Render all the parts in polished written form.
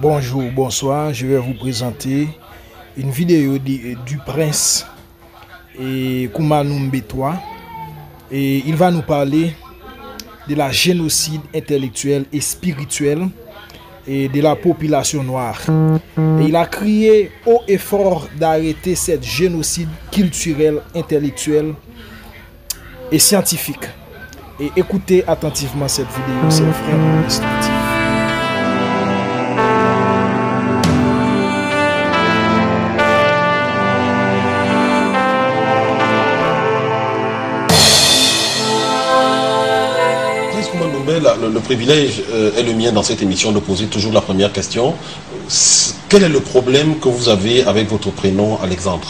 Bonjour, bonsoir, je vais vous présenter une vidéo du prince Koumanu Mbetwa et il va nous parler de la génocide intellectuel et spirituel et de la population noire. Et il a crié haut et fort d'arrêter cette génocide culturel, intellectuel et scientifique. Et écoutez attentivement cette vidéo, c'est vraiment instructif. Le privilège est le mien dans cette émission de poser toujours la première question. Quel est le problème que vous avez avec votre prénom Alexandre?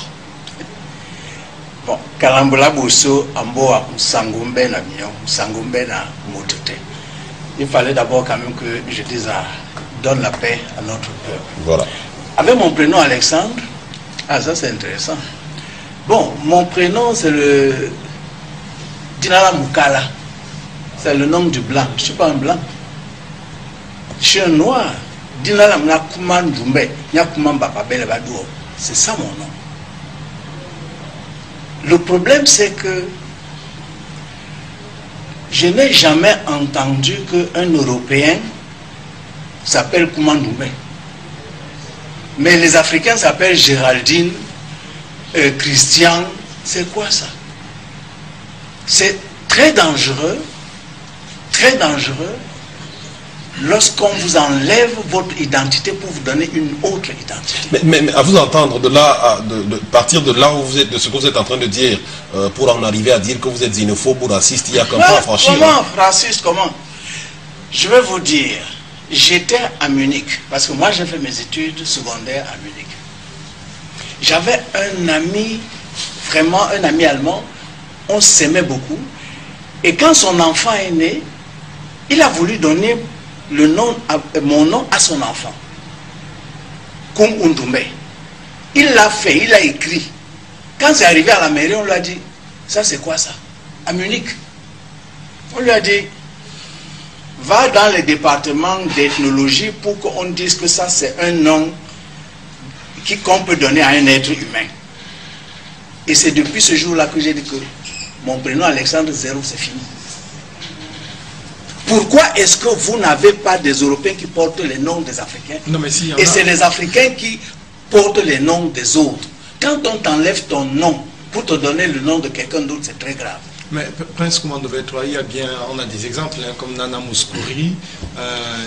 Bon, Kalambola Bousso, Amboa, Sangumbe na Mignon, Sangumbe na Moutete. Il fallait d'abord quand même que je dise donne la paix à notre peuple. Voilà. Avec mon prénom Alexandre, ça c'est intéressant. Bon, mon prénom c'est le Dinala Mukala. C'est le nom du blanc. Je ne suis pas un blanc. Je suis un noir. C'est ça mon nom. Le problème, c'est que je n'ai jamais entendu qu'un Européen s'appelle Koumandoumbe. Mais les Africains s'appellent Géraldine, Christian. C'est quoi ça? C'est très dangereux lorsqu'on vous enlève votre identité pour vous donner une autre identité. Mais à vous entendre, de partir de là où vous êtes, de ce que vous êtes en train de dire, pour en arriver à dire que vous êtes xénophobe ou raciste, il y a qu'un pas à franchir. Comment raciste, comment? Je vais vous dire, j'étais à Munich, parce que moi j'ai fait mes études secondaires à Munich. J'avais un ami, vraiment un ami allemand, on s'aimait beaucoup, et quand son enfant est né, il a voulu donner mon nom à son enfant. Koum Undoumbe. Il l'a fait, il l'a écrit. Quand c'est arrivé à la mairie, on lui a dit, ça c'est quoi ça? À Munich. On lui a dit, va dans les départements d'ethnologie pour qu'on dise que ça c'est un nom qu'on peut donner à un être humain. Et c'est depuis ce jour-là que j'ai dit que mon prénom Alexandre Zéro, c'est fini. Pourquoi est-ce que vous n'avez pas des Européens qui portent les noms des Africains? Non, mais si, et c'est les Africains qui portent les noms des autres. Quand on t'enlève ton nom pour te donner le nom de quelqu'un d'autre, c'est très grave. Mais Prince Koumanu Mbetwa, il y a bien, on a des exemples comme Nana Mouskouri,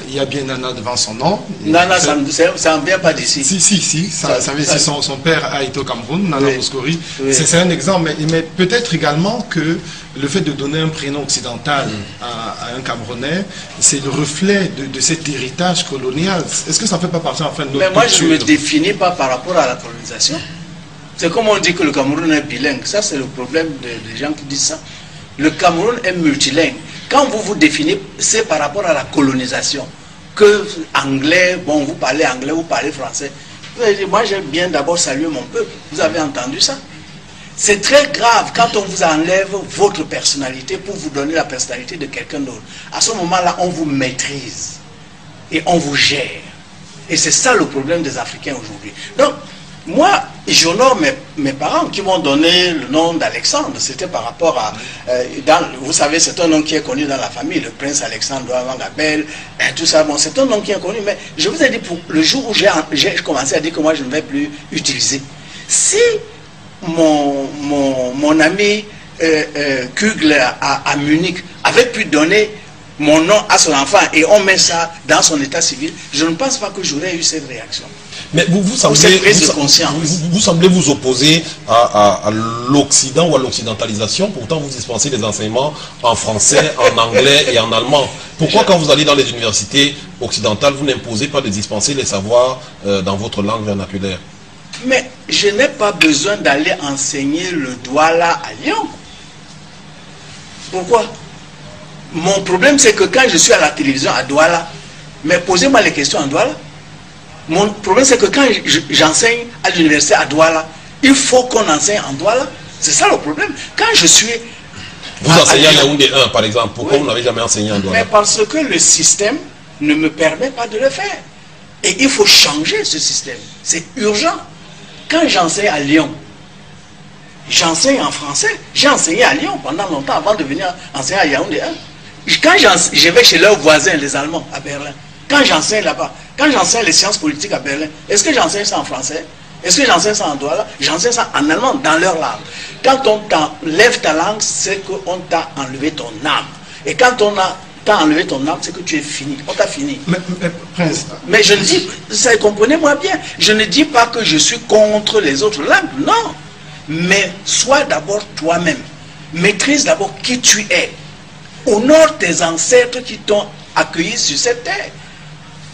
il y a bien Nana devant son nom. Nana, ça ne vient pas d'ici. Si, son père a été au Cameroun, Nana Mouskouri. Oui. C'est un exemple, mais peut-être également que le fait de donner un prénom occidental à un Camerounais, c'est le reflet de cet héritage colonial. Est-ce que ça ne fait pas partie enfin de notre culture? Mais moi, je ne me définis pas par rapport à la colonisation. C'est comme on dit que le Cameroun est bilingue. Ça, c'est le problème des gens qui disent ça. Le Cameroun est multilingue. Quand vous vous définissez, c'est par rapport à la colonisation. Que anglais, bon, vous parlez anglais, vous parlez français. Vous avez dit, moi, j'aime bien d'abord saluer mon peuple. Vous avez entendu ça? C'est très grave quand on vous enlève votre personnalité pour vous donner la personnalité de quelqu'un d'autre. À ce moment-là, on vous maîtrise et on vous gère. Et c'est ça le problème des Africains aujourd'hui. Donc, moi, j'honore mes parents qui m'ont donné le nom d'Alexandre. C'était par rapport à... vous savez, c'est un nom qui est connu dans la famille, le prince Alexandre Wangabel, tout ça. Bon, c'est un nom qui est connu, mais je vous ai dit, pour le jour où j'ai commencé à dire que moi, je ne vais plus utiliser. Si mon ami Kugler à Munich avait pu donner mon nom à son enfant et on met ça dans son état civil, je ne pense pas que j'aurais eu cette réaction. Mais vous semblez vous opposer à l'Occident ou à l'occidentalisation, pourtant vous dispensez des enseignements en français, en anglais et en allemand. Pourquoi quand vous allez dans les universités occidentales, vous n'imposez pas de dispenser les savoirs dans votre langue vernaculaire? Mais je n'ai pas besoin d'aller enseigner le Douala à Lyon. Pourquoi? Mon problème c'est que quand je suis à la télévision à Douala, mais posez-moi les questions en Douala. Mon problème c'est que quand j'enseigne à l'université à Douala, il faut qu'on enseigne en Douala. C'est ça le problème. Quand je suis... Vous enseignez à Yaoundé 1 par exemple, pourquoi vous n'avez jamais enseigné en Douala? Mais parce que le système ne me permet pas de le faire. Et il faut changer ce système. C'est urgent. Quand j'enseigne à Lyon, j'enseigne en français. J'ai enseigné à Lyon pendant longtemps avant de venir enseigner à Yaoundé. Quand je vais chez leurs voisins, les Allemands, à Berlin, quand j'enseigne là-bas, quand j'enseigne les sciences politiques à Berlin, est-ce que j'enseigne ça en français? Est-ce que j'enseigne ça en Douala? J'enseigne ça en allemand, dans leur langue. Quand on t'enlève ta langue, c'est qu'on t'a enlevé ton âme. Et quand on t'a enlevé ton âme, c'est que tu es fini. On t'a fini. Mais je ne dis, ça comprenez-moi bien, je ne dis pas que je suis contre les autres langues, non. Mais sois d'abord toi-même. Maîtrise d'abord qui tu es. Honore tes ancêtres qui t'ont accueilli sur cette terre.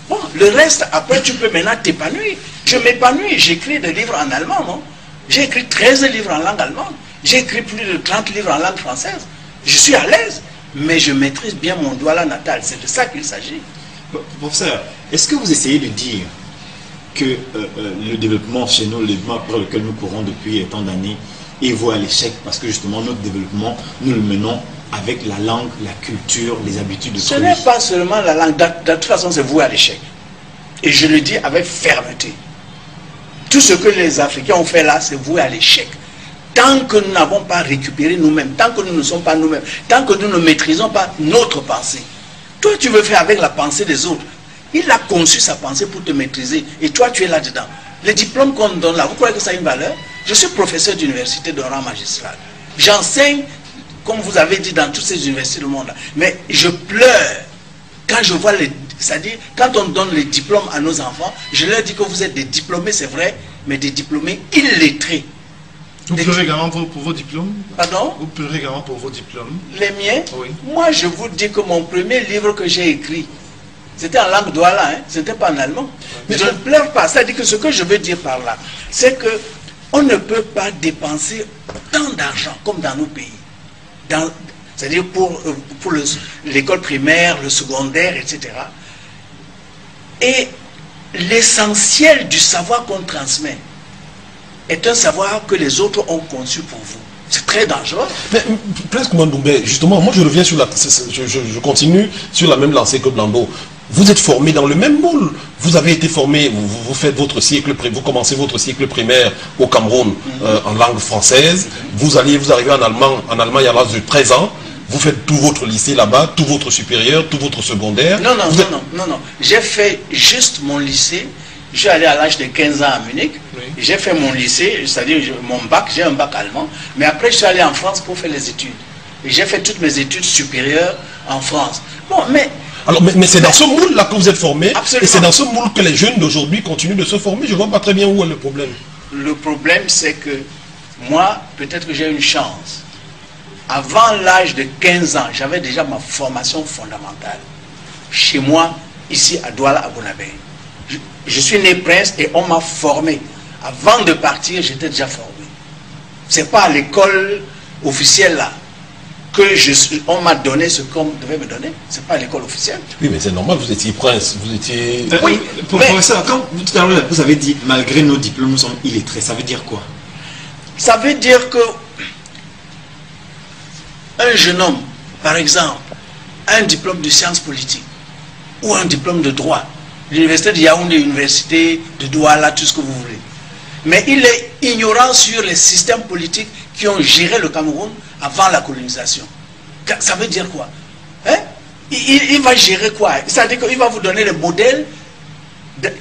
Bon, le reste, après, tu peux maintenant t'épanouir. Je m'épanouis, j'écris des livres en allemand, non? J'ai écrit 13 livres en langue allemande. J'ai écrit plus de 30 livres en langue française. Je suis à l'aise, mais je maîtrise bien mon Douala natal. C'est de ça qu'il s'agit. Professeur, est-ce que vous essayez de dire que le développement chez nous, le développement par lequel nous courons depuis tant d'années, est voué à l'échec parce que justement notre développement, nous le menons avec la langue, la culture, les habitudes de Ce n'est pas seulement la langue, de toute façon c'est voué à l'échec. Et je le dis avec fermeté. Tout ce que les Africains ont fait là, c'est voué à l'échec. Tant que nous n'avons pas récupéré nous-mêmes, tant que nous ne sommes pas nous-mêmes, tant que nous ne maîtrisons pas notre pensée. Toi tu veux faire avec la pensée des autres. Il a conçu sa pensée pour te maîtriser et toi tu es là-dedans. Les diplômes qu'on donne là, vous croyez que ça a une valeur? Je suis professeur d'université de rang magistral. J'enseigne, comme vous avez dit, dans toutes ces universités du monde. Mais je pleure quand je vois les... C'est-à-dire, quand on donne les diplômes à nos enfants, je leur dis que vous êtes des diplômés, c'est vrai, mais des diplômés illettrés. Vous pleurez également pour vos diplômes? Pardon? Vous pleurez également pour vos diplômes? Les miens? Oui. Moi, je vous dis que mon premier livre que j'ai écrit, c'était en langue douala, hein? Ce n'était pas en allemand. Mais je ne pleure pas. C'est-à-dire que ce que je veux dire par là, c'est que on ne peut pas dépenser tant d'argent comme dans nos pays. C'est-à-dire pour l'école primaire, le secondaire, etc. Et l'essentiel du savoir qu'on transmet est un savoir que les autres ont conçu pour vous. C'est très dangereux. Mais Prince Koumandoumbé, justement, moi je reviens sur je continue sur la même lancée que Blando. Vous êtes formé dans le même moule. Vous avez été formé, vous faites votre cycle, vous commencez votre cycle primaire au Cameroun en langue française. Vous arrivez en Allemagne à l'âge de 13 ans. Vous faites tout votre lycée là-bas, tout votre supérieur, tout votre secondaire. Non. J'ai fait juste mon lycée. Je suis allé à l'âge de 15 ans à Munich. Oui. J'ai fait mon lycée, c'est-à-dire mon bac, j'ai un bac allemand. Mais après, je suis allé en France pour faire les études. Et j'ai fait toutes mes études supérieures en France. Bon, mais... Alors, mais c'est dans ce moule-là que vous êtes formé. Absolument. Et c'est dans ce moule que les jeunes d'aujourd'hui continuent de se former. Je ne vois pas très bien où est le problème. Le problème, c'est que moi, peut-être que j'ai une chance. Avant l'âge de 15 ans, j'avais déjà ma formation fondamentale. Chez moi, ici à Douala, à Bonabé. Je suis né prince et on m'a formé. Avant de partir, j'étais déjà formé. Ce n'est pas à l'école officielle là que on m'a donné ce qu'on devait me donner. Ce n'est pas à l'école officielle. Oui, mais c'est normal, vous étiez prince, vous étiez... Oui, professeur, quand tout à l'heure vous avez dit, malgré nos diplômes, nous sommes illettrés, ça veut dire quoi? Ça veut dire que un jeune homme, par exemple, a un diplôme de sciences politiques ou un diplôme de droit. L'université de Yaoundé, l'université de Douala, tout ce que vous voulez. Mais il est ignorant sur les systèmes politiques qui ont géré le Cameroun avant la colonisation. Ça veut dire quoi? Hein? Il va gérer quoi? C'est-à-dire qu'il va vous donner les modèles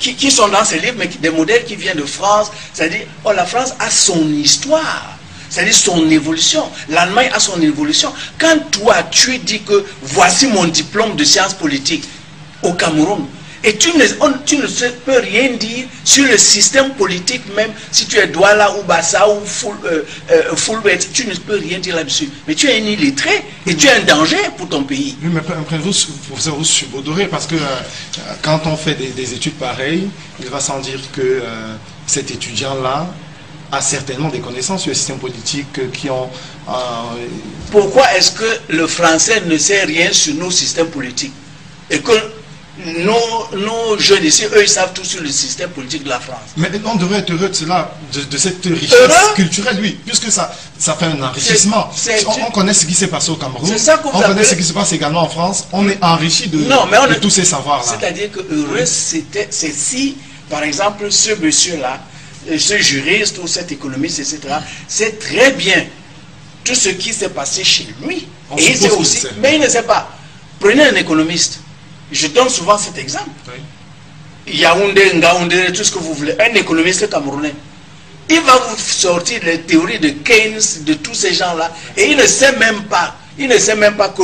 qui sont dans ces livres, mais des modèles qui viennent de France. C'est-à-dire, oh, la France a son histoire. C'est-à-dire son évolution. L'Allemagne a son évolution. Quand toi, tu dis que voici mon diplôme de sciences politiques au Cameroun, et tu ne peux rien dire sur le système politique même, si tu es Douala ou Bassa ou Fulbert, tu ne peux rien dire là-dessus. Mais tu es un illettré et tu es un danger pour ton pays. Oui, mais vous subodorez parce que quand on fait des études pareilles, il va sans dire que cet étudiant-là a certainement des connaissances sur le système politique qui ont... Pourquoi est-ce que le français ne sait rien sur nos systèmes politiques et que nos jeunes ici, eux, ils savent tout sur le système politique de la France. Mais on devrait être heureux de cela, de cette richesse culturelle, oui, puisque ça fait un enrichissement. On connaît ce qui s'est passé au Cameroun, on connaît ce qui se passe également en France, on est enrichi de tous ces savoirs-là. C'est-à-dire que heureux, c'est si, par exemple, ce monsieur-là, ce juriste ou cet économiste, etc., c'est très bien tout ce qui s'est passé chez lui. Et il sait aussi, mais il ne sait pas. Prenez un économiste. Je donne souvent cet exemple. Oui. Yaoundé, Ngaoundé, tout ce que vous voulez. Un économiste camerounais. Il va vous sortir les théories de Keynes, de tous ces gens-là. Et il ne sait même pas. Il ne sait même pas que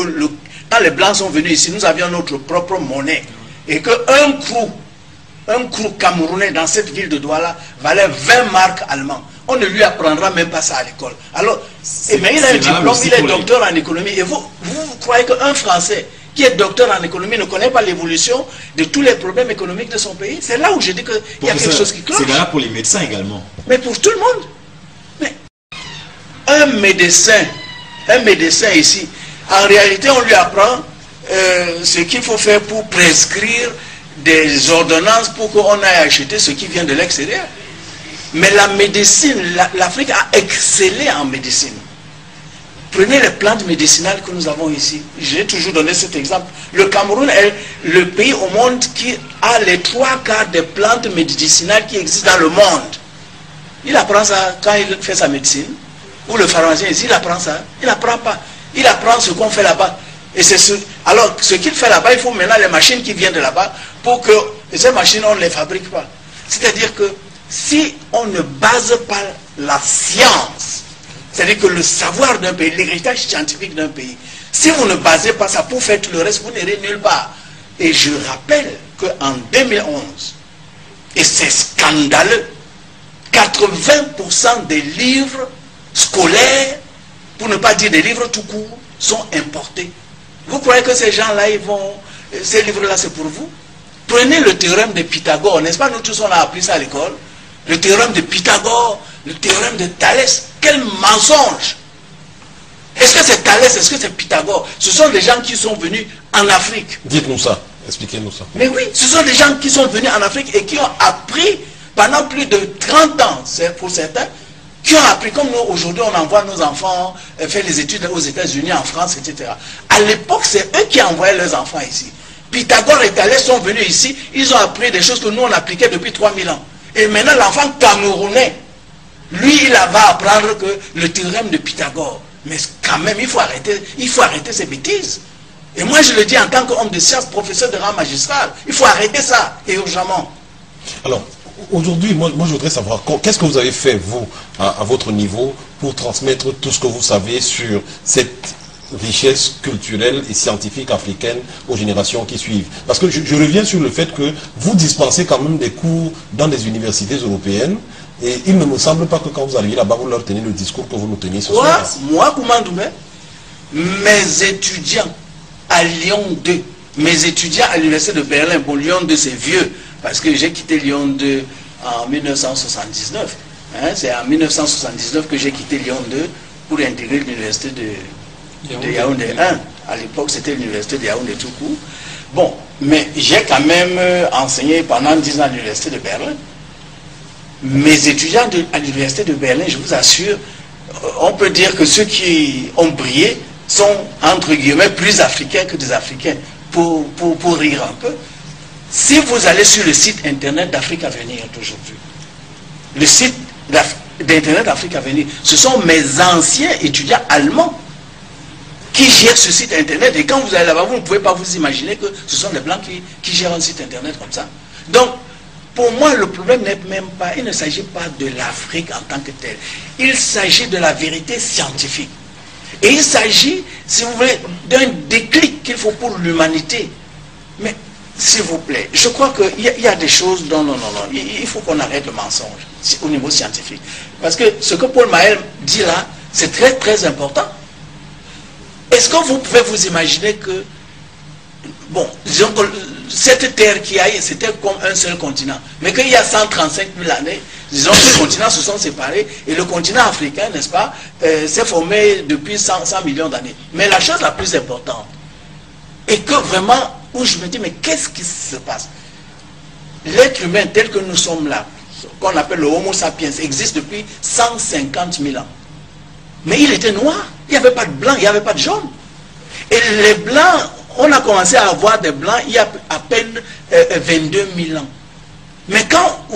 quand les Blancs sont venus ici, nous avions notre propre monnaie. Et qu'un crew camerounais dans cette ville de Douala valait 20 marques allemands. On ne lui apprendra même pas ça à l'école. Alors, mais il a un diplôme, il est docteur en économie. Et vous croyez qu'un Français qui est docteur en économie ne connaît pas l'évolution de tous les problèmes économiques de son pays? C'est là où je dis qu'il y a quelque chose qui cloche. C'est valable pour les médecins également. Mais pour tout le monde. Mais un médecin ici, en réalité, on lui apprend ce qu'il faut faire pour prescrire des ordonnances pour qu'on aille acheter ce qui vient de l'extérieur. Mais la médecine, l'Afrique a excellé en médecine. Prenez les plantes médicinales que nous avons ici. J'ai toujours donné cet exemple. Le Cameroun est le pays au monde qui a les 3/4 des plantes médicinales qui existent dans le monde. Il apprend ça quand il fait sa médecine. Ou le pharmacien ici, il apprend ça. Il n'apprend pas. Il apprend ce qu'on fait là-bas. Et alors, ce qu'il fait là-bas, il faut maintenant les machines qui viennent de là-bas pour que ces machines, on ne les fabrique pas. C'est-à-dire que si on ne base pas la science, c'est-à-dire que le savoir d'un pays, l'héritage scientifique d'un pays, si vous ne basez pas ça pour faire tout le reste, vous n'irez nulle part. Et je rappelle qu'en 2011, et c'est scandaleux, 80% des livres scolaires, pour ne pas dire des livres tout court, sont importés. Vous croyez que ces gens-là, ces livres-là, c'est pour vous? Prenez le théorème de Pythagore, n'est-ce pas? Nous tous, on a appris ça à l'école. Le théorème de Pythagore, le théorème de Thalès. Quel mensonge! Est-ce que c'est Thalès, est-ce que c'est Pythagore? Ce sont des gens qui sont venus en Afrique. Dites-nous ça, expliquez-nous ça. Mais oui, ce sont des gens qui sont venus en Afrique et qui ont appris pendant plus de 30 ans, pour certains, qui ont appris, comme nous, aujourd'hui, on envoie nos enfants faire les études aux États-Unis, en France, etc. À l'époque, c'est eux qui envoyaient leurs enfants ici. Pythagore et Thalès sont venus ici, ils ont appris des choses que nous, on appliquait depuis 3000 ans. Et maintenant, l'enfant camerounais, lui, il va apprendre que le théorème de Pythagore. Mais quand même, il faut arrêter ces bêtises. Et moi, je le dis en tant qu'homme de sciences, professeur de rang magistral, il faut arrêter ça, et urgemment. Alors, aujourd'hui, moi je voudrais savoir, qu'est-ce que vous avez fait, vous, à votre niveau, pour transmettre tout ce que vous savez sur cette richesse culturelle et scientifique africaine aux générations qui suivent. Parce que je reviens sur le fait que vous dispensez quand même des cours dans des universités européennes, et il ne me semble pas que quand vous arrivez là-bas, vous leur tenez le discours que vous nous tenez ce soir. Moi, Koumandoumé, mes étudiants à Lyon 2, mes étudiants à l'université de Berlin, bon, Lyon 2 c'est vieux, parce que j'ai quitté Lyon 2 en 1979. Hein, c'est en 1979 que j'ai quitté Lyon 2 pour intégrer l'université de Yaoundé 1. À l'époque, c'était l'université de Yaoundé tout court. Bon, mais j'ai quand même enseigné pendant 10 ans à l'université de Berlin. Mes étudiants à l'université de Berlin, je vous assure, on peut dire que ceux qui ont brillé sont, entre guillemets, plus africains que des Africains, pour rire un peu. Si vous allez sur le site internet d'Afrique à venir d'aujourd'hui, le site d'internet d'Afrique à venir, ce sont mes anciens étudiants allemands qui gèrent ce site internet. Et quand vous allez là-bas, vous ne pouvez pas vous imaginer que ce sont les Blancs qui gèrent un site internet comme ça. Donc, pour moi, le problème n'est même pas, il ne s'agit pas de l'Afrique en tant que telle. Il s'agit de la vérité scientifique. Et il s'agit, si vous voulez, d'un déclic qu'il faut pour l'humanité. Mais, s'il vous plaît, je crois qu'il y a des choses dont, non, il faut qu'on arrête le mensonge au niveau scientifique. Parce que ce que Paul Mahel dit là, c'est très très important. Est-ce que vous pouvez vous imaginer que, bon, disons que cette terre qui a, c'était comme un seul continent, mais qu'il y a 135 000 années, disons que les continents se sont séparés, et le continent africain, n'est-ce pas, s'est formé depuis 100 millions d'années. Mais la chose la plus importante est que vraiment, où je me dis, mais qu'est-ce qui se passe? L'être humain tel que nous sommes là, qu'on appelle le Homo sapiens, existe depuis 150 000 ans. Mais il était noir, il n'y avait pas de blanc, il n'y avait pas de jaune. Et les blancs, on a commencé à avoir des blancs il y a à peine 22 000 ans. Mais quand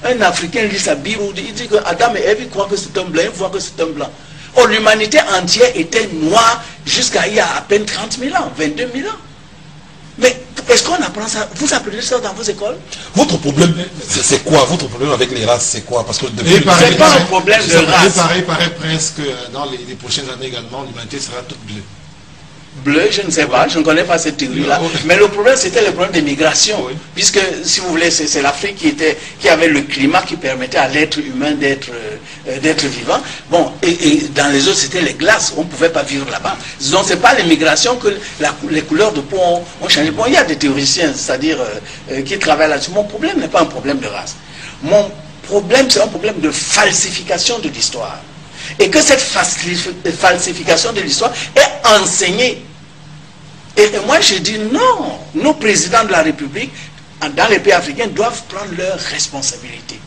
un Africain lit sa Bible, il dit que Adam et Ève croient que c'est un blanc, il voit que c'est un blanc. Oh, l'humanité entière était noire jusqu'à il y a à peine 30 000 ans, 22 000 ans. Mais est-ce qu'on apprend ça? Vous apprenez ça dans vos écoles? Votre problème, c'est quoi? Votre problème avec les races, c'est quoi? Parce que c'est pas un problème de race. Il paraît presque que dans les prochaines années également, l'humanité sera toute bleue. Bleu, je ne sais pas, je ne connais pas cette théorie-là. Mais le problème, c'était le problème des migrations. Oui. Puisque, si vous voulez, c'est l'Afrique qui avait le climat qui permettait à l'être humain d'être vivant. Bon, et dans les autres, c'était les glaces. On ne pouvait pas vivre là-bas. Donc, ce n'est pas les migrations que les couleurs de peau ont changé. Bon, il y a des théoriciens, c'est-à-dire qui travaillent là-dessus. Mon problème n'est pas un problème de race. Mon problème, c'est un problème de falsification de l'histoire. Et que cette falsification de l'histoire est enseignée. Et moi, je dis non, nos présidents de la République, dans les pays africains, doivent prendre leurs responsabilités.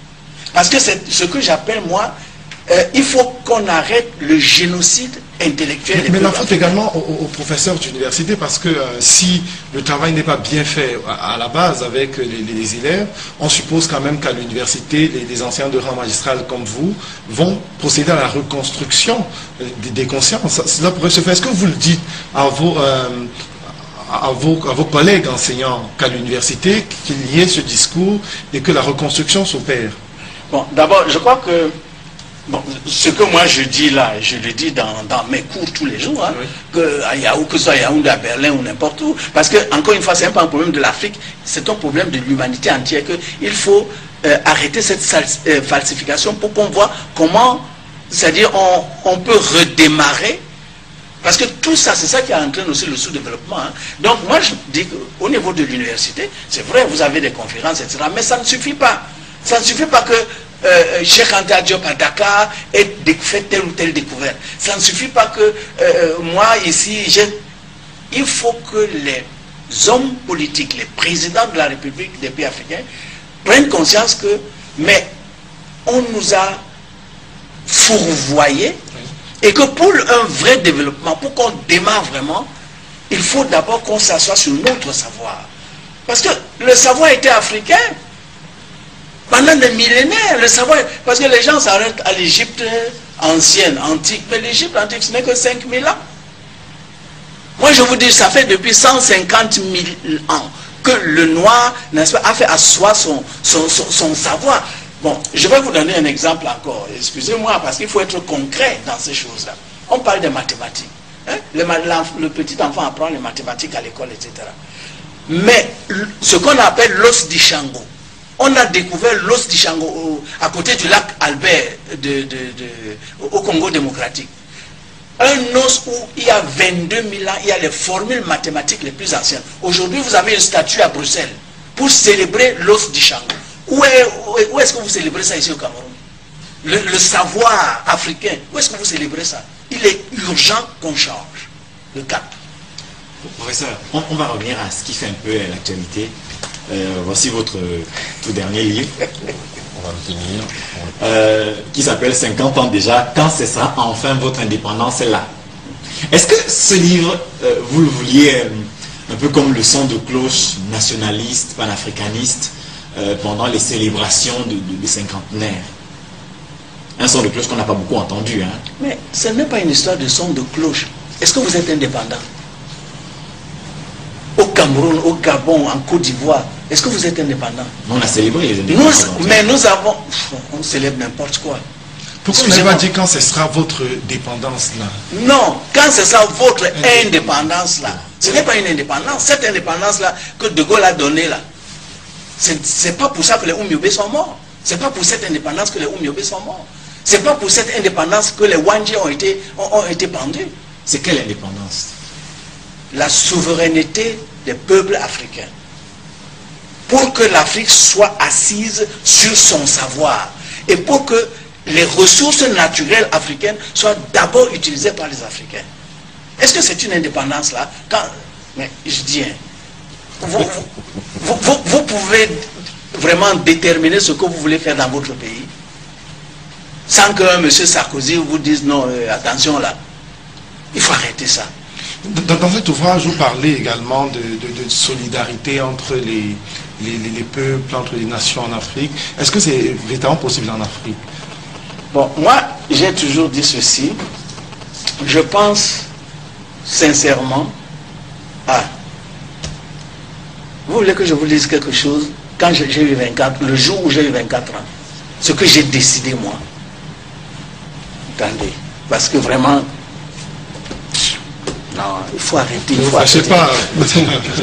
Parce que c'est ce que j'appelle, moi, il faut qu'on arrête le génocide intellectuel. Mais la faute également aux professeurs d'université, parce que si le travail n'est pas bien fait à la base avec les élèves, on suppose quand même qu'à l'université, les anciens de rang magistral comme vous vont procéder à la reconstruction des consciences. Cela pourrait se faire. Est-ce que vous le dites à vos collègues enseignants qu'à l'université, qu'il y ait ce discours et que la reconstruction s'opère? Bon, d'abord, je crois que bon, ce que moi je dis là, je le dis dans mes cours tous les jours, hein, oui. Que ce soit à Yaoundé, à Berlin ou n'importe où, parce que, encore une fois, ce n'est pas un problème de l'Afrique, c'est un problème de l'humanité entière, qu'il faut arrêter cette falsification pour qu'on voit comment, c'est-à-dire on peut redémarrer. Parce que tout ça, c'est ça qui entraîne aussi le sous-développement. Hein. Donc moi, je dis qu'au niveau de l'université, c'est vrai, vous avez des conférences, etc. Mais ça ne suffit pas. Ça ne suffit pas que Cheikh Anta Diop à Dakar ait fait telle ou telle découverte. Ça ne suffit pas que moi, ici, il faut que les hommes politiques, les présidents de la République des pays africains, prennent conscience que, mais on nous a fourvoyés. Et que pour un vrai développement, pour qu'on démarre vraiment, il faut d'abord qu'on s'assoie sur notre savoir. Parce que le savoir était africain pendant des millénaires. Le savoir, parce que les gens s'arrêtent à l'Égypte ancienne, antique. Mais l'Égypte antique, ce n'est que 5000 ans. Moi, je vous dis, ça fait depuis 150 000 ans que le noir, n'est-ce pas, a fait asseoir son savoir. Bon, je vais vous donner un exemple encore. Excusez-moi, parce qu'il faut être concret dans ces choses-là. On parle des mathématiques. Hein? Le petit enfant apprend les mathématiques à l'école, etc. Mais ce qu'on appelle l'os d'Ishango, on a découvert l'os d'Ishango à côté du lac Albert au Congo démocratique. Un os où il y a 22 000 ans, il y a les formules mathématiques les plus anciennes. Aujourd'hui, vous avez une statue à Bruxelles pour célébrer l'os d'Ishango. Où est-ce que vous célébrez ça ici au Cameroun? Le savoir africain, où est-ce que vous célébrez ça? Il est urgent qu'on change le cap. Professeur, on va revenir à ce qui fait un peu l'actualité. Voici votre tout dernier livre. On va le tenir. Qui s'appelle 50 ans déjà, quand cessera enfin votre indépendance est là. Est-ce que ce livre, vous le vouliez un peu comme le son de cloche nationaliste, panafricaniste, pendant les célébrations de cinquantenaire? Un son de cloche qu'on n'a pas beaucoup entendu. Hein. Mais ce n'est pas une histoire de son de cloche. Est-ce que vous êtes indépendant? Au Cameroun, au Gabon, en Côte d'Ivoire, est-ce que vous êtes indépendant? On a célébré les indépendances. Mais nous avons... On célèbre n'importe quoi. Pourquoi vous n'avez pas dit quand ce sera votre dépendance là? Non, quand ce sera votre indépendance là. Ce n'est pas une indépendance. Cette indépendance là que De Gaulle a donnée là. C'est pas pour ça que les Oumyobé sont morts. C'est pas pour cette indépendance que les Oumyobé sont morts. C'est pas pour cette indépendance que les Wandji ont été pendus. C'est quelle indépendance? La souveraineté des peuples africains. Pour que l'Afrique soit assise sur son savoir. Et pour que les ressources naturelles africaines soient d'abord utilisées par les Africains. Est-ce que c'est une indépendance là? Mais je dis, vous pouvez vraiment déterminer ce que vous voulez faire dans votre pays sans que M. Sarkozy vous dise non, attention là. Il faut arrêter ça. Dans cet ouvrage, vous parlez également de solidarité entre les peuples, entre les nations en Afrique. Est-ce que c'est véritablement possible en Afrique? Bon, moi, j'ai toujours dit ceci. Je pense sincèrement à... Vous voulez que je vous dise quelque chose? Quand j'ai eu 24, le jour où j'ai eu 24 ans, ce que j'ai décidé moi, attendez, parce que vraiment, non, il faut arrêter. Il faut arrêter. Pas.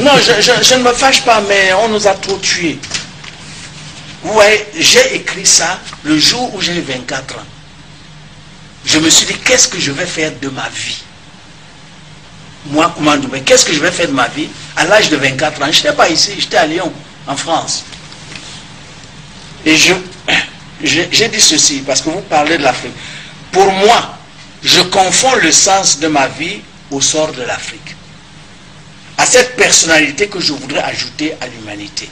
Non, je ne me fâche pas, mais on nous a trop tués. Vous voyez, j'ai écrit ça le jour où j'ai eu 24 ans. Je me suis dit, qu'est-ce que je vais faire de ma vie? Moi, Koumandoumé, qu'est-ce que je vais faire de ma vie à l'âge de 24 ans? Je n'étais pas ici, j'étais à Lyon, en France. Et j'ai dit ceci, parce que vous parlez de l'Afrique. Pour moi, je confonds le sens de ma vie au sort de l'Afrique. À cette personnalité que je voudrais ajouter à l'humanité.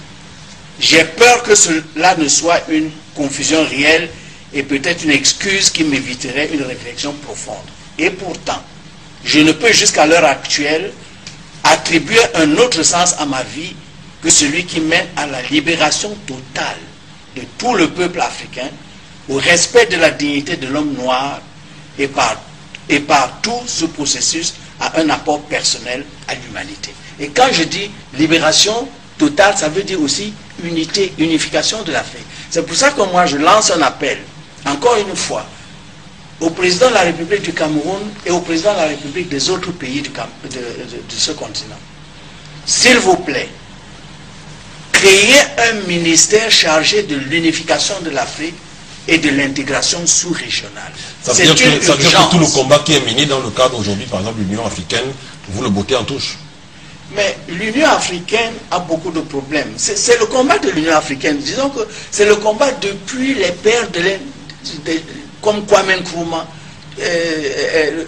J'ai peur que cela ne soit une confusion réelle et peut-être une excuse qui m'éviterait une réflexion profonde. Et pourtant, je ne peux jusqu'à l'heure actuelle attribuer un autre sens à ma vie que celui qui mène à la libération totale de tout le peuple africain, au respect de la dignité de l'homme noir et par tout ce processus à un apport personnel à l'humanité. Et quand je dis libération totale, ça veut dire aussi unité, unification de l'Afrique. C'est pour ça que moi je lance un appel, encore une fois, au président de la République du Cameroun et au président de la République des autres pays de ce continent. S'il vous plaît, créez un ministère chargé de l'unification de l'Afrique et de l'intégration sous-régionale. Ça veut dire que tout le combat qui est mené dans le cadre aujourd'hui, par exemple l'Union africaine, vous le bottez en touche. Mais l'Union africaine a beaucoup de problèmes. C'est le combat de l'Union africaine. Disons que c'est le combat depuis les pères comme Kwame Nkrumah,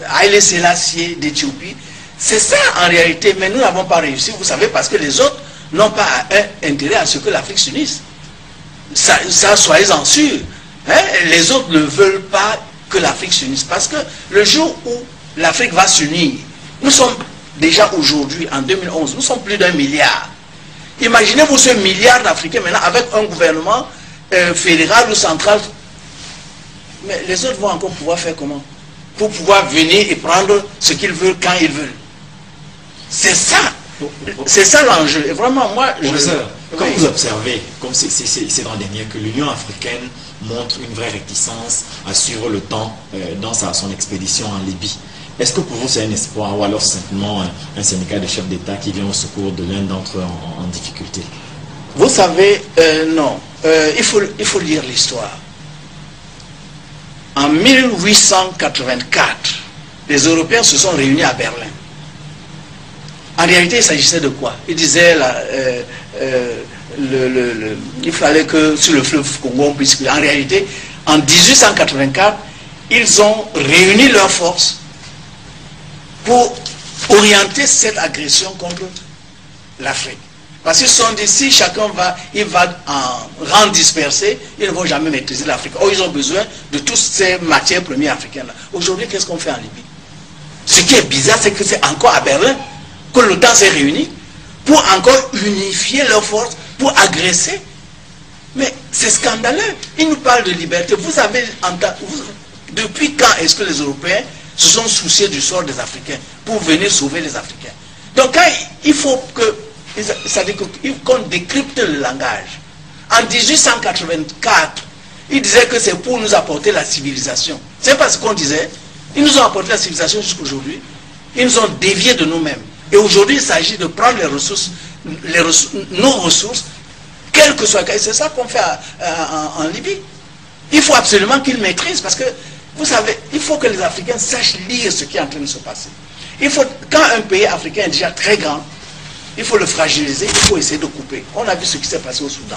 Haïlé Sélassié d'Éthiopie. C'est ça en réalité, mais nous n'avons pas réussi, vous savez, parce que les autres n'ont pas intérêt à ce que l'Afrique s'unisse. Ça soyez-en sûrs. Hein? Les autres ne veulent pas que l'Afrique s'unisse. Parce que le jour où l'Afrique va s'unir, nous sommes déjà aujourd'hui, en 2011, nous sommes plus d'1 milliard. Imaginez-vous ce milliard d'Africains maintenant avec un gouvernement fédéral ou central. Mais les autres vont encore pouvoir faire comment? Pour pouvoir venir et prendre ce qu'ils veulent quand ils veulent. C'est ça l'enjeu. Et vraiment, moi, comme vous observez, comme c'est dans dernier, que l'Union africaine montre une vraie réticence à suivre le temps dans son expédition en Libye. Est-ce que pour vous c'est un espoir ou alors simplement un syndicat de chefs d'État qui vient au secours de l'un d'entre eux en difficulté? Vous savez, non. Il faut lire l'histoire. En 1884, les Européens se sont réunis à Berlin. En réalité, il s'agissait de quoi? Ils disaient il fallait que sur le fleuve Congo on puisse... En réalité, en 1884, ils ont réuni leurs forces pour orienter cette agression contre l'Afrique. Parce qu'ils se sont dit, si chacun va en rang dispersé, ils ne vont jamais maîtriser l'Afrique. Or, ils ont besoin de toutes ces matières premières africaines-là. Aujourd'hui, qu'est-ce qu'on fait en Libye? Ce qui est bizarre, c'est que c'est encore à Berlin que l'OTAN s'est réuni pour encore unifier leurs forces, pour agresser. Mais c'est scandaleux. Ils nous parlent de liberté. Vous avez depuis quand est-ce que les Européens se sont souciés du sort des Africains pour venir sauver les Africains? Donc quand il faut qu'on décrypte le langage. En 1884, ils disaient que c'est pour nous apporter la civilisation. C'est pas ce qu'on disait. Ils nous ont apporté la civilisation jusqu'aujourd'hui. Ils nous ont déviés de nous-mêmes. Et aujourd'hui, il s'agit de prendre nos ressources, quel que soit le cas. C'est ça qu'on fait en Libye. Il faut absolument qu'ils maîtrisent, parce que, vous savez, il faut que les Africains sachent lire ce qui est en train de se passer. Quand un pays africain est déjà très grand, il faut le fragiliser, il faut essayer de couper. On a vu ce qui s'est passé au Soudan.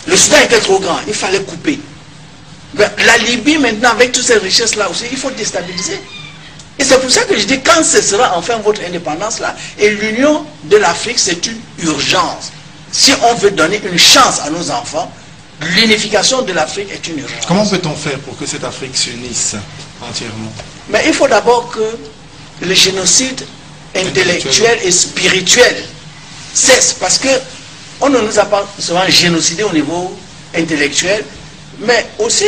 Le Soudan était trop grand, il fallait couper. La Libye, maintenant, avec toutes ces richesses-là aussi, il faut déstabiliser. Et c'est pour ça que je dis, quand ce sera enfin votre indépendance là, et l'union de l'Afrique, c'est une urgence. Si on veut donner une chance à nos enfants, l'unification de l'Afrique est une urgence. Comment peut-on faire pour que cette Afrique s'unisse entièrement? Mais il faut d'abord que le génocide intellectuel et spirituel cesse, parce que on ne nous a pas seulement génocidé au niveau intellectuel, mais aussi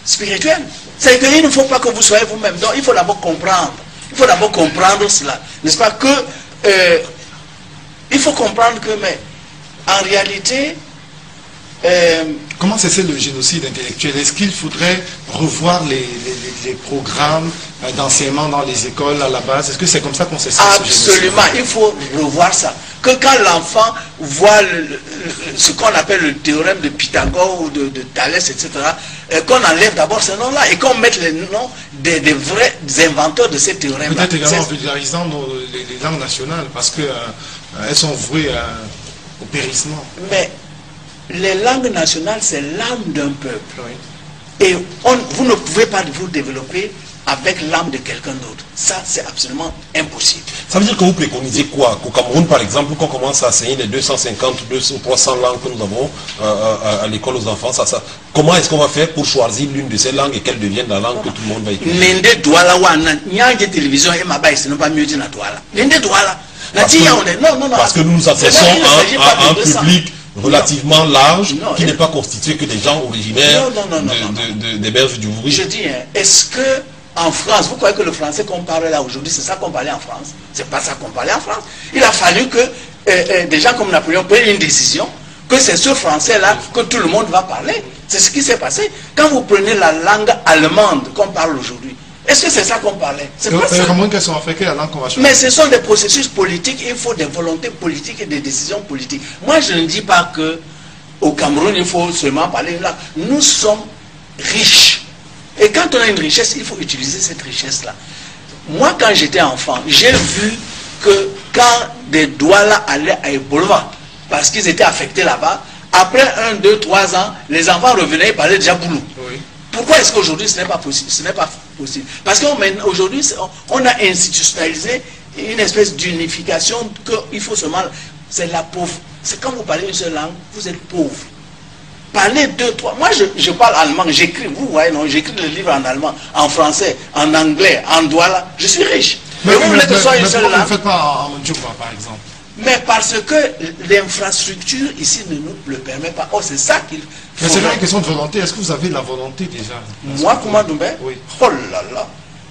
spirituel. C'est qu'il ne faut pas que vous soyez vous-même. Donc il faut d'abord comprendre. Il faut d'abord comprendre cela. N'est-ce pas que il faut comprendre que, mais en réalité, comment cesser le génocide intellectuel? Est-ce qu'il faudrait revoir les programmes d'enseignement dans les écoles à la base? Est-ce que c'est comme ça qu'on cesse ce génocide? Absolument, il faut revoir ça. Que quand l'enfant voit ce qu'on appelle le théorème de Pythagore ou de Thalès, etc., qu'on enlève d'abord ce nom-là et qu'on mette les noms des vrais inventeurs de ces théorèmes. Peut-être également en vulgarisant les langues nationales, parce qu'elles sont vouées au périssement. Mais les langues nationales, c'est l'âme d'un peuple. Oui. Et vous ne pouvez pas vous développer avec l'âme de quelqu'un d'autre. Ça, c'est absolument impossible. Ça veut dire que vous préconisez quoi? Qu'au Cameroun, par exemple, qu'on commence à enseigner les 250, 200, 300 langues que nous avons à l'école aux enfants, comment est-ce qu'on va faire pour choisir l'une de ces langues et qu'elle devienne la langue que tout le monde va étudier? Nende douala wana, nyanje télévision et ma baisse, non pas mieux dit na douala. Nende douala. Parce que nous nous adressons à un public relativement large, qui n'est pas constitué que des gens originaires des berges du Vouri. Je dis, est-ce que en France, vous croyez que le français qu'on parle là aujourd'hui, c'est ça qu'on parlait en France? C'est pas ça qu'on parlait en France. Il a fallu que des gens comme Napoléon prennent une décision, que c'est ce français-là que tout le monde va parler. C'est ce qui s'est passé. Quand vous prenez la langue allemande qu'on parle aujourd'hui, est-ce que c'est ça qu'on parlait? C'est pas ça. La langue qu'on va choisir. Mais ce sont des processus politiques, il faut des volontés politiques et des décisions politiques. Moi, je ne dis pas que au Cameroun, il faut seulement parler là. Nous sommes riches. Et quand on a une richesse, il faut utiliser cette richesse-là. Moi, quand j'étais enfant, j'ai vu que quand des Douala allaient à Ebolva, parce qu'ils étaient affectés là-bas, après 1, 2, 3 ans, les enfants revenaient et parlaient déjà boulot. Oui. Pourquoi est-ce qu'aujourd'hui ce n'est pas possible? Ce n'est pas possible. Parce qu'aujourd'hui, on a institutionnalisé une espèce d'unification qu'il faut seulement... C'est la pauvre. C'est quand vous parlez une seule langue, vous êtes pauvre. Parlez 2, 3. Moi, je parle allemand, j'écris, vous voyez, non, j'écris le livre en allemand, en français, en anglais, en douala. Je suis riche. Mais vous voulez que ce soit une seule langue? Vous ne faites pas en Mandjouma, par exemple. Mais parce que l'infrastructure ici ne nous le permet pas. Oh, c'est ça qu'il faut. Mais c'est pas une question de volonté. Est-ce que vous avez la volonté déjà? Moi, comment Doumbé? Oui. Oh là là.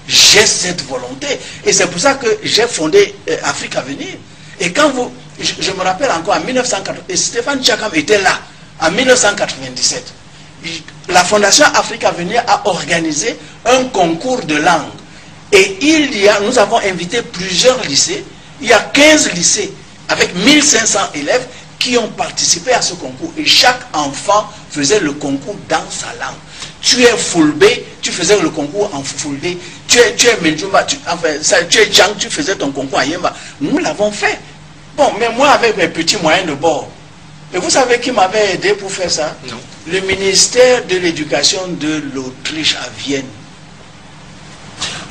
J'ai cette volonté. Et c'est pour ça que j'ai fondé Afrique Avenir. Et quand vous... Je me rappelle encore, en 1980, et Stéphane Tchakam était là, en 1997. La Fondation Afrique Avenir a organisé un concours de langue. Et nous avons invité plusieurs lycées. Il y a 15 lycées avec 1500 élèves qui ont participé à ce concours. Et chaque enfant faisait le concours dans sa langue. Tu es Fulbé, tu faisais le concours en Fulbé. Tu es Menjumba, tu es Djang, tu faisais ton concours à Yemba. Nous l'avons fait. Bon, mais moi avec mes petits moyens de bord. Et vous savez qui m'avait aidé pour faire ça? Non. Le ministère de l'Éducation de l'Autriche à Vienne.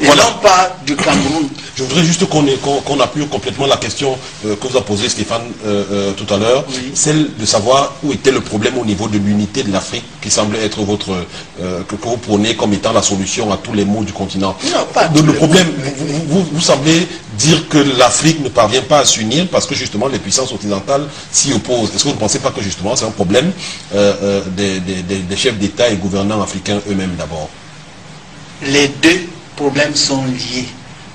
Et voilà. Non pas du Cameroun. Je voudrais juste qu'on appuie complètement la question que vous a posée Stéphane tout à l'heure, oui. Celle de savoir où était le problème au niveau de l'unité de l'Afrique, qui semblait être que vous prenez comme étant la solution à tous les maux du continent. Non, pas le problème, vous semblez dire que l'Afrique ne parvient pas à s'unir parce que justement les puissances occidentales s'y opposent. Est-ce que vous ne pensez pas que justement c'est un problème des chefs d'État et gouvernants africains eux-mêmes d'abord? Les deux problèmes sont liés.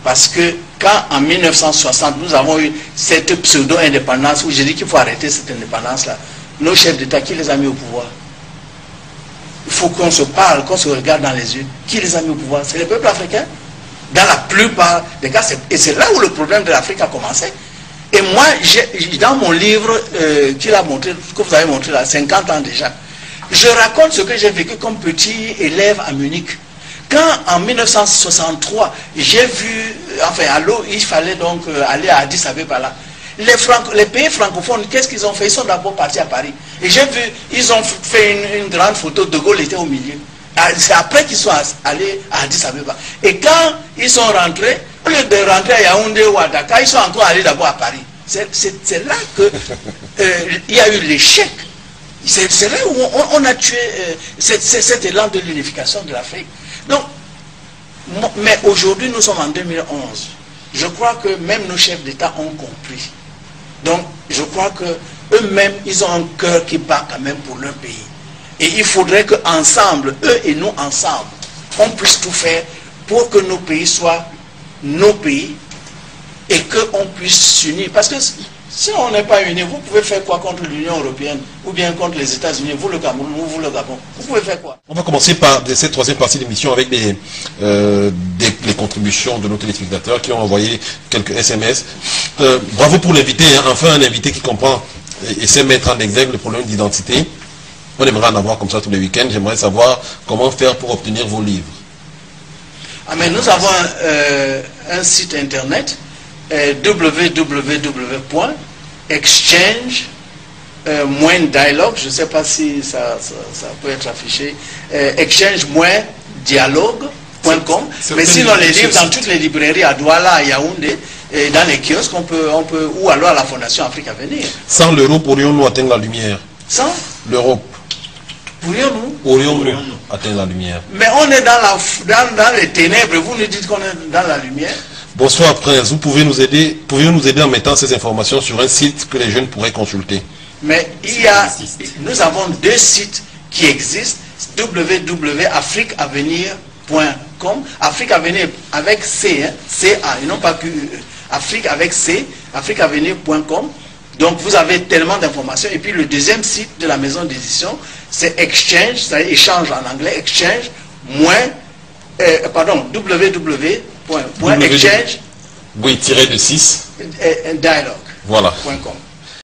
Parce que quand en 1960 nous avons eu cette pseudo-indépendance où j'ai dit qu'il faut arrêter cette indépendance-là, nos chefs d'État, qui les a mis au pouvoir? Il faut qu'on se parle, qu'on se regarde dans les yeux. Qui les a mis au pouvoir? C'est les peuples africains. Dans la plupart des cas, et c'est là où le problème de l'Afrique a commencé. Et moi, dans mon livre qu'il a montré, que vous avez montré là, 50 ans déjà, je raconte ce que j'ai vécu comme petit élève à Munich. Quand en 1963, j'ai vu, enfin à l'eau, il fallait donc aller à Addis Abeba là. Les pays francophones, qu'est-ce qu'ils ont fait? Ils sont d'abord partis à Paris. Et j'ai vu, ils ont fait une grande photo, De Gaulle était au milieu. C'est après qu'ils sont allés à Addis Abeba. Et quand ils sont rentrés, au lieu de rentrer à Yaoundé ou à Dakar, ils sont encore allés d'abord à Paris. C'est là que il y a eu l'échec. C'est là où on a tué cet élan de l'unification de l'Afrique. Donc, mais aujourd'hui, nous sommes en 2011. Je crois que même nos chefs d'État ont compris. Donc, je crois que eux-mêmes, ils ont un cœur qui bat quand même pour leur pays. Et il faudrait qu'ensemble, eux et nous ensemble, on puisse tout faire pour que nos pays soient nos pays et qu'on puisse s'unir. Parce que si on n'est pas unis, vous pouvez faire quoi contre l'Union européenne ou bien contre les États-Unis, vous le Cameroun ou vous le Gabon? Vous pouvez faire quoi? On va commencer par cette troisième partie de l'émission avec les contributions de nos téléspectateurs qui ont envoyé quelques SMS. Bravo pour l'invité, hein. Enfin un invité qui comprend et sait mettre en exergue le problème d'identité. On aimerait en avoir comme ça tous les week-ends. J'aimerais savoir comment faire pour obtenir vos livres. Ah, mais nous avons un site internet www.exchange-dialogue, je ne sais pas si ça peut être affiché, exchange-dialogue.com, mais sinon les livres dans toutes les librairies à Douala, à Yaoundé, et dans les kiosques, on peut, ou alors à la Fondation Afrique à venir. Sans l'euro, pourrions-nous atteindre la lumière? Sans l'euro, pourrions-nous atteindre la lumière? Mais on est dans les ténèbres, vous nous dites qu'on est dans la lumière. Bonsoir Prince, pourriez-vous nous aider en mettant ces informations sur un site que les jeunes pourraient consulter? Mais nous avons deux sites qui existent, www.afriqueavenir.com, Afrique Avenir avec C, hein, C-A, et non pas que Afrique avec C, afriqueavenir.com. Donc vous avez tellement d'informations. Et puis le deuxième site de la maison d'édition, c'est Exchange, c'est échange en anglais, Exchange, www.exchange, oui, tiré de 6, dialogue. Voilà. .com.